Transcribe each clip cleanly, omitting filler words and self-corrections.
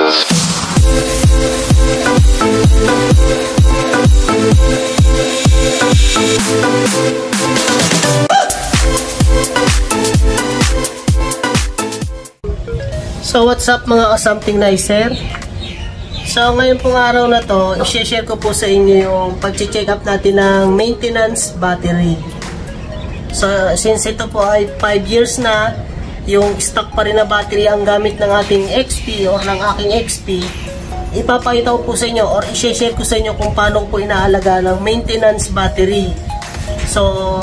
So what's up mga ka-something nicer? So ngayon pong araw na to, i-share ko po sa inyo yung pag-check up natin ng maintenance battery. So since ito po ay 5 years na, yung stock pa rin na battery ang gamit ng ating XP or ng aking XP, ipapakita ko po sa inyo or i-share ko sa inyo kung paano po inaalaga ng maintenance battery. So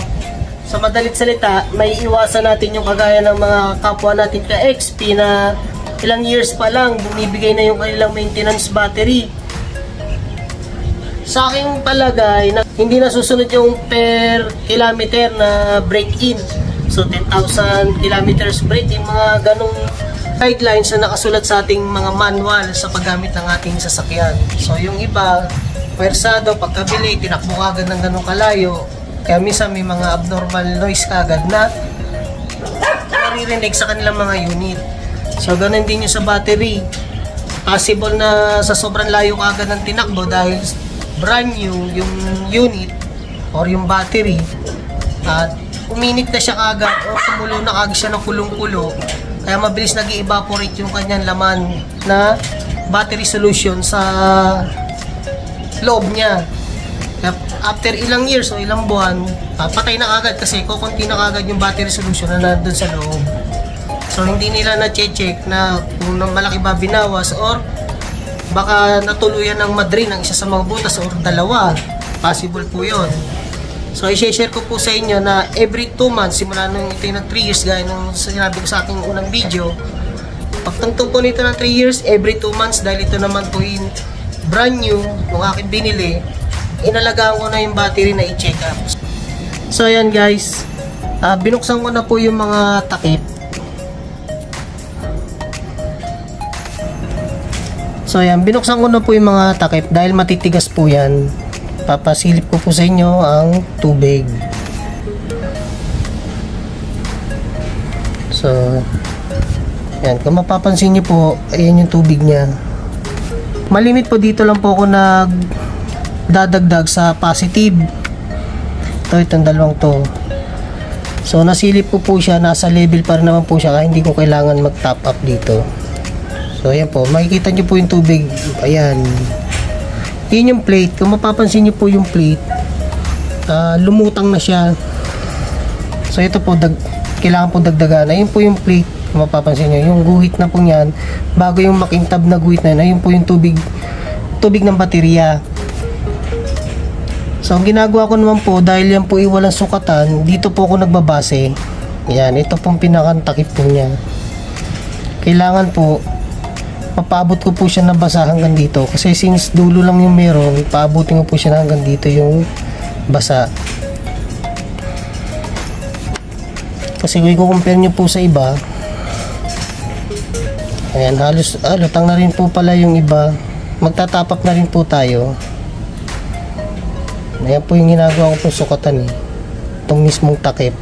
sa madalit salita, may iwasan natin yung kagaya ng mga kapwa natin ka XP na ilang years pa lang bumibigay na yung kanilang maintenance battery. Sa aking palagay, hindi nasusunod yung per kilometer na break-in. So 10,000 kilometers break, yung mga ganong guidelines na nakasulat sa ating mga manual sa paggamit ng ating sasakyan. So yung iba, pwersado, pagkabili, tinakbo agad ng ganong kalayo. Kaya minsan may mga abnormal noise kagad na naririnig sa kanilang mga unit. So ganun din yung sa battery. Possible na sa sobrang layo kagad ng tinakbo dahil brand new yung unit or yung battery at uminit na siya kagad o kumulo na kagad siya ng kulong-kulo. Kaya mabilis nag-evaporate yung kanyang laman na battery solution sa loob niya. After ilang years o ilang buwan, patay na agad kasi kukunti na agad yung battery solution na nandun sa loob. So hindi nila na-check na kung malaki ba binawas or baka natuluyan ng madrin ng isa sa mga butas or dalawa. Possible po yun. So i-share ko po sa inyo na every 2 months, simula nung ito yung 3 years gaya nung sinabi ko sa aking unang video, pagtungtong po nito ng 3 years, every 2 months dahil ito naman po yung brand new nung aking binili, inalagaan ko na yung battery na i-check up. So ayan guys, binuksan ko na po yung mga takip. So ayan, binuksan ko na po yung mga takip dahil matitigas po yan. Papasilip ko po sa inyo ang tubig. So ayan, kung mapapansin nyo po, ayan yung tubig nya. Malimit po dito lang po ako dadagdag sa positive. Itong dalawang to. So nasilip ko po siya, nasa level pa rin naman po siya kaya hindi ko kailangan mag top up dito. So ayan po, makikita nyo po yung tubig. Ayan, yun yung plate. Kung mapapansin nyo po yung plate, lumutang na siya. So ito po, kailangan po dagdagan. Ayun po yung plate. Kung mapapansin nyo, yung guhit na po yan, bago yung makintab na guhit na yun, ayun po yung tubig ng baterya. So ang ginagawa ko naman po, dahil yan po walang sukatan, dito po ako nagbabase. Yan, ito pong pinakantakip po niya. Kailangan po papaabot ko po siya ng basa hanggang dito kasi since dulo lang yung meron, paabutin ko po siya hanggang dito yung basa. Kasi kung i-compare nyo po sa iba, ayan, halos lutang na rin po pala yung iba, magtatapak na rin po tayo. Ayan po yung ginagawa ko po sukatan itong mismong takip.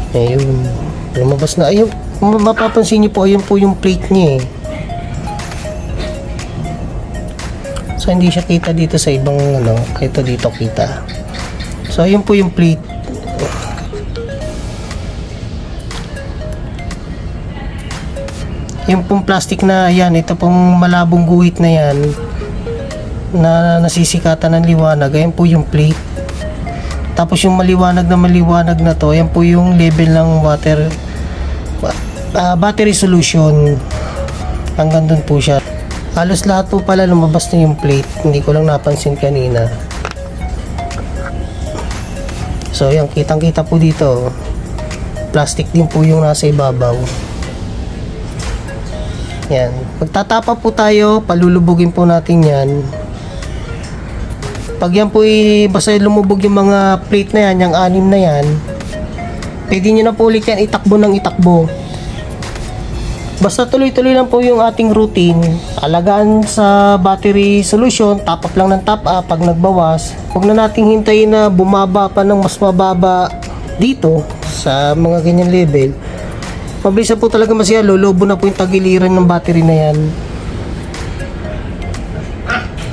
Ayun, lumabas na. Ayun, mapapansin nyo po, ayun po yung plate niya So hindi siya kita dito sa ibang ito dito kita. So ayun po yung plate. Yung pong plastic na yan, ito pong malabong guhit na yan na nasisikatan ng liwanag, ayun po yung plate. Tapos yung maliwanag na to, ayan po yung level ng battery solution. Hanggang dun po siya. Halos lahat po pala lumabas na yung plate. Hindi ko lang napansin kanina. So yan, kitang kita po dito. Plastic din po yung nasa ibabaw. Yan. Pagtatapa po tayo, palulubugin po natin yan. Pag yan po basta lumubog yung mga plate na yan, yung 6 na yan, pwede nyo na po ulit yan itakbo ng itakbo. Basta tuloy-tuloy lang po yung ating routine. Alagaan sa battery solution, top up lang ng top up. Pag nagbawas, huwag na nating hintayin na bumaba pa ng mas mababa dito sa mga ganyan level, mabilis na po talaga masira. Lolobo na po yung tagiliran ng battery na yan.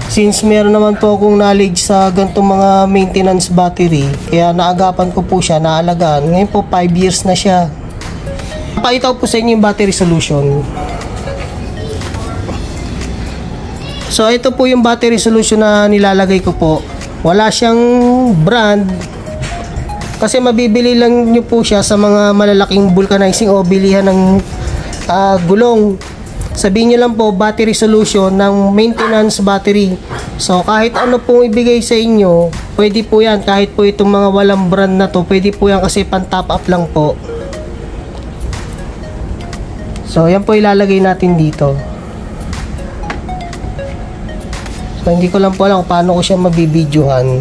Since meron naman po akong knowledge sa ganitong mga maintenance battery, kaya naagapan ko po siya, naalagaan. Ngayon po 5 years na siya. Pakita ko po sa inyo yung battery solution. So ito po yung battery solution na nilalagay ko po. Wala siyang brand, kasi mabibili lang nyo po siya sa mga malalaking vulcanizing o bilihan ng gulong. Sabihin nyo lang po battery solution ng maintenance battery. So kahit ano pong ibigay sa inyo, pwede po yan. Kahit po itong mga walang brand na to, pwede po yan kasi pan top up lang po. So yan po ilalagay natin dito. So hindi ko lang po alam kung paano ko siya mabibidyohan,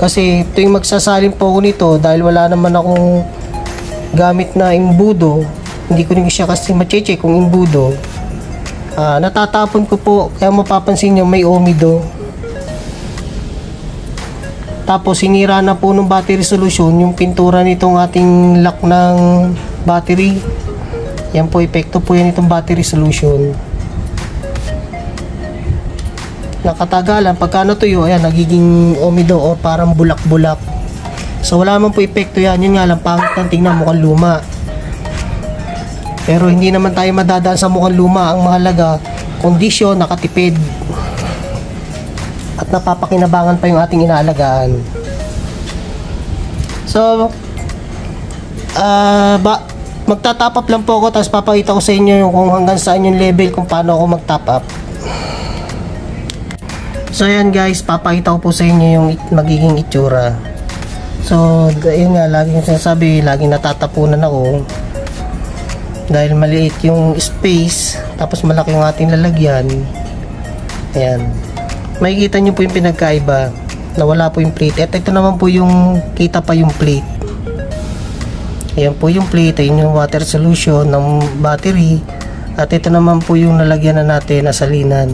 kasi ito yung magsasalin po ako nito dahil wala naman akong gamit na imbudo. Hindi ko rin siya kasi macheche kung imbudo. Natatapon ko po, kaya mapapansin nyo may umido. Tapos sinira na po ng battery solution yung pintura nitong ating lock ng battery. Yan po, epekto po yan itong battery solution. Nakatagalan, pagka natuyo, ayan, nagiging umido o parang bulak-bulak. So wala man po epekto yan. Yun nga lang, pangit ng tingnan, mukhang luma. Pero hindi naman tayo madadaan sa mukhang luma. Ang mahalaga, kondisyon, nakatipid, at napapakinabangan pa yung ating inaalagaan. So magta-top up lang po ako, tapos papakita ko sa inyo kung hanggang saan yung level, kung paano ako mag-top up. So ayan guys, papakita ko po sa inyo yung magiging itsura. So ayun nga, laging sinasabi, laging natatapunan ako dahil maliit yung space, tapos malaki yung ating lalagyan. Ayan, makikita nyo po yung pinagkaiba na wala po yung plate. At ito naman po yung kita pa yung plate. Ayan po yung plate, ayun yung water solution ng battery. At ito naman po yung nalagyan na natin na salinan.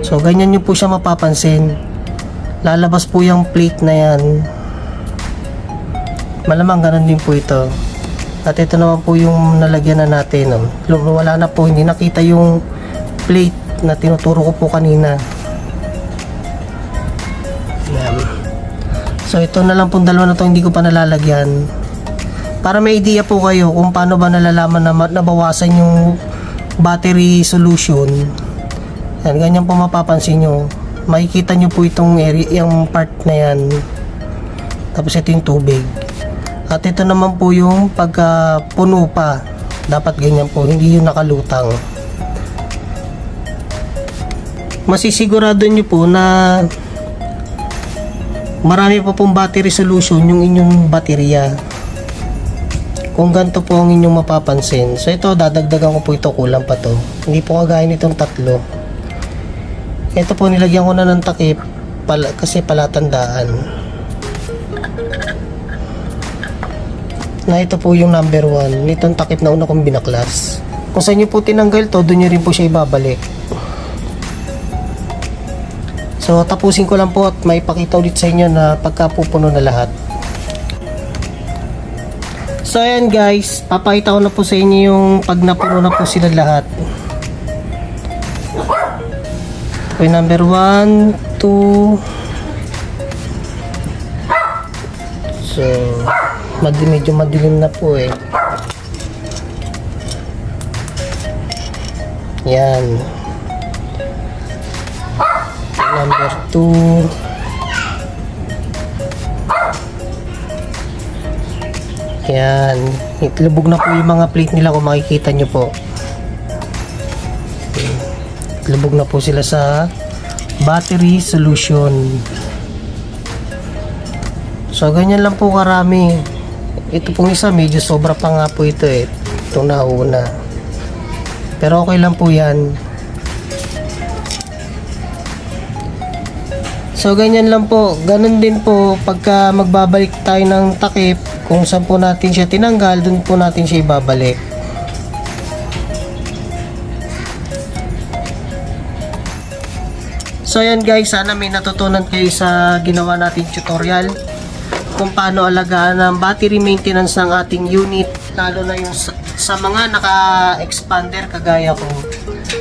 So ganyan nyo po siya mapapansin. Lalabas po yung plate na yan. Malamang ganun din po ito. At ito naman po yung nalagyan na natin. Wala na po, hindi nakita yung plate na tinuturo ko po kanina. Yan. So ito na lang pong dalawa na to, hindi ko pa nalalagyan. Para may idea po kayo kung paano ba nalalaman na nabawasan yung battery solution. Yan, ganyan po mapapansin nyo. Makikita nyo po itong area, yung part na yan. Tapos ito yung tubig. At ito naman po yung pagka puno pa. Dapat ganyan po, hindi yung nakalutang. Masisigurado nyo po na marami pa pong battery solution yung inyong baterya. Kung ganito po ang inyong mapapansin. So ito, dadagdagan ko po ito, kulang pa to. Hindi po kagaya nitong tatlo. Ito po, nilagyan ko na ng takip kasi palatandaan na ito po yung number 1. Itong takip na una kong binaklas. Kung saan nyo po tinanggal to, doon nyo rin po siya ibabalik. So tapusin ko lang po at may pakita ulit sa inyo na pagkapupuno na lahat. So ayan guys, papakita ko na po sa inyo yung pag napuno na po sila lahat. Okay, number 1, 2. So medyo madilim na po eh. Yan. Number 2. Yan. Itlubog na po yung mga plate nila kung makikita nyo po. Itlubog na po sila sa battery solution. So ganyan lang po karami. Ito pong isa medyo sobra pa nga po ito eh. Itong nauna. Pero okay lang po yan. So ganyan lang po. Ganun din po pagka magbabalik tayo ng takip. Kung saan po natin siya tinanggal, dun po natin siya ibabalik. So ayan guys, sana may natutunan kayo sa ginawa natin tutorial. kung paano alagaan ang battery maintenance ng ating unit, lalo na yung sa mga naka-expander kagaya ko.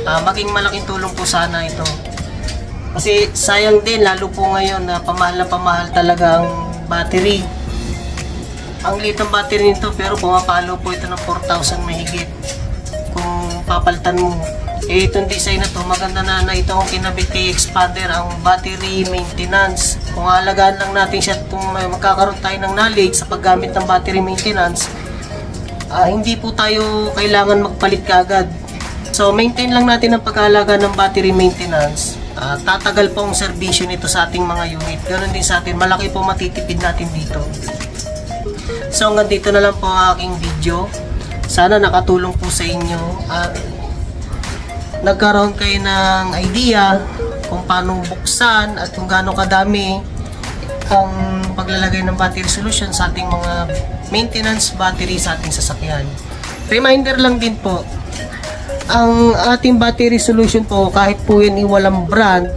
Maging malaking tulong po sana ito. Kasi sayang din, lalo po ngayon na pamahal talaga ang battery. Ang liit ng battery nito, pero pumapalo po ito ng 4,000 mahigit kung papalitan mo. Itong design na to, maganda na itong kinabit kay expander, ang battery maintenance. Kung alagaan lang natin siya, kung magkakaroon tayo ng knowledge sa paggamit ng battery maintenance, hindi po tayo kailangan magpalit kaagad. So maintain lang natin ang pag-aalaga ng battery maintenance. Tatagal po ang serbisyo nito sa ating mga unit. Ganon din sa atin, malaki po matitipid natin dito. So hanggang dito na lang po ang aking video. Sana nakatulong po sa inyo at nagkaroon kayo ng idea kung paano buksan at kung gaano kadami ang paglalagay ng battery solution sa ating mga maintenance battery sa ating sasakyan. Reminder lang din po, ang ating battery solution po, kahit po yun walang brand,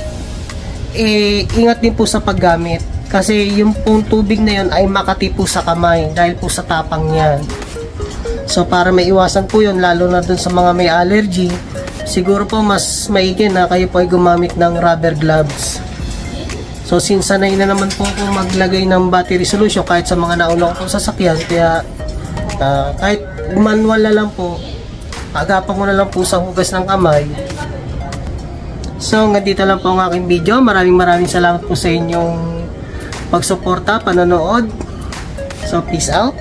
ingat din po sa paggamit. Kasi yung pong tubig na yun ay makati po sa kamay dahil po sa tapang niyan. So para maiwasan po yun, lalo na dun sa mga may allergy, siguro po mas maigi na kayo po ay gumamit ng rubber gloves. So since sanay na naman po kung maglagay ng battery solution kahit sa mga naunang po sasakyan, kaya kahit manual na lang po, agapan ko na lang po sa hugas ng kamay. So hanggang dito lang po ang aking video. Maraming salamat po sa inyong pagsuporta, panonood. So peace out.